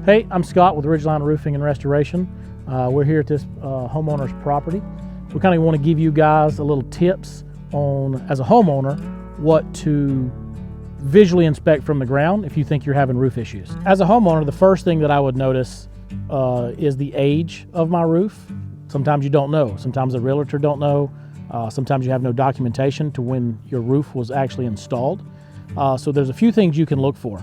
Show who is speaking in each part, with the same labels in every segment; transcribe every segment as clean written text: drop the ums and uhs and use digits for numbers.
Speaker 1: Hey, I'm Scott with Ridgeline Roofing and Restoration. We're here at this homeowner's property. We kind of want to give you guys a little tips on, as a homeowner, what to visually inspect from the ground if you think you're having roof issues. As a homeowner, the first thing that I would notice is the age of my roof. Sometimes you don't know. Sometimes the realtor don't know. Sometimes you have no documentation to when your roof was actually installed. So there's a few things you can look for.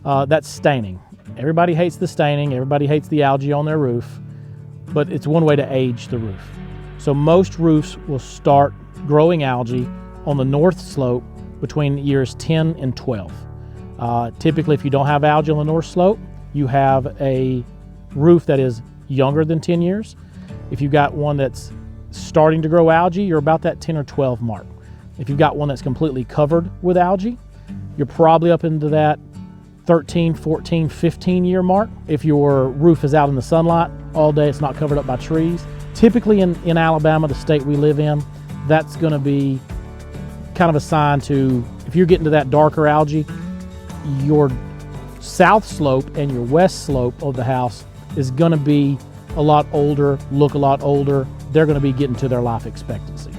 Speaker 1: That's staining. Everybody hates the staining, everybody hates the algae on their roof, but it's one way to age the roof. So most roofs will start growing algae on the north slope between years 10 and 12. Typically, if you don't have algae on the north slope, you have a roof that is younger than 10 years. If you've got one that's starting to grow algae, you're about that 10 or 12 mark. If you've got one that's completely covered with algae, you're probably up into that 13, 14, 15 year mark. If your roof is out in the sunlight all day, it's not covered up by trees. Typically in Alabama, the state we live in, that's gonna be kind of a sign to, if you're getting to that darker algae, your south slope and your west slope of the house is gonna be a lot older, look a lot older. They're gonna be getting to their life expectancy.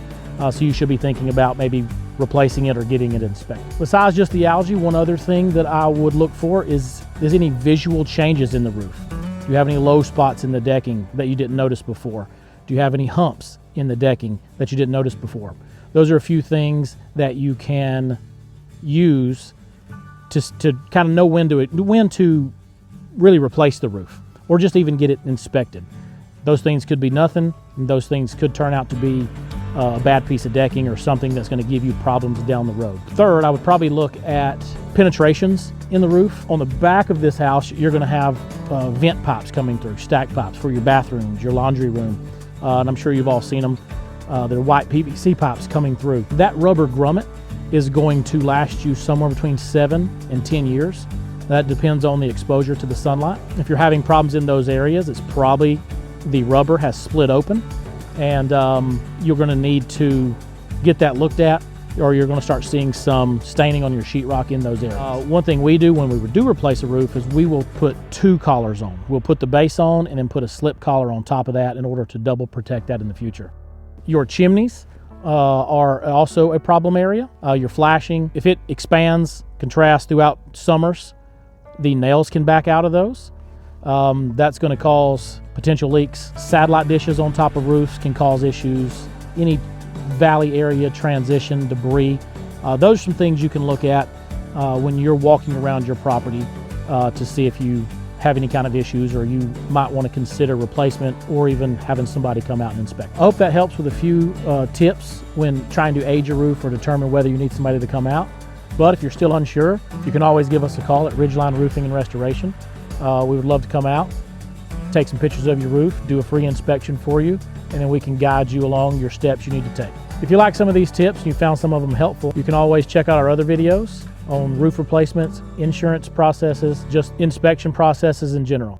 Speaker 1: So you should be thinking about maybe replacing it or getting it inspected. Besides just the algae, one other thing that I would look for is any visual changes in the roof. Do you have any low spots in the decking that you didn't notice before? Do you have any humps in the decking that you didn't notice before? Those are a few things that you can use to kind of know when to really replace the roof or just even get it inspected. Those things could be nothing, and those things could turn out to be a bad piece of decking or something that's going to give you problems down the road. Third, I would probably look at penetrations in the roof. On the back of this house, you're going to have vent pipes coming through, stack pipes for your bathrooms, your laundry room, and I'm sure you've all seen them. They're white PVC pipes coming through. That rubber grommet is going to last you somewhere between 7 and 10 years. That depends on the exposure to the sunlight. If you're having problems in those areas, it's probably the rubber has split open, and you're going to need to get that looked at, or you're going to start seeing some staining on your sheetrock in those areas. One thing we do when we do replace a roof is we will put 2 collars on. We'll put the base on and then put a slip collar on top of that in order to double protect that in the future. Your chimneys are also a problem area. Your flashing, if it expands, contrasts throughout summers, the nails can back out of those. That's going to cause potential leaks. Satellite dishes on top of roofs can cause issues. Any valley area transition, debris. Those are some things you can look at when you're walking around your property to see if you have any kind of issues, or you might want to consider replacement or even having somebody come out and inspect. I hope that helps with a few tips when trying to age a roof or determine whether you need somebody to come out. But if you're still unsure, you can always give us a call at Ridgeline Roofing and Restoration. We would love to come out, take some pictures of your roof, do a free inspection for you, and then we can guide you along your steps you need to take. If you like some of these tips and you found some of them helpful, you can always check out our other videos on roof replacements, insurance processes, just inspection processes in general.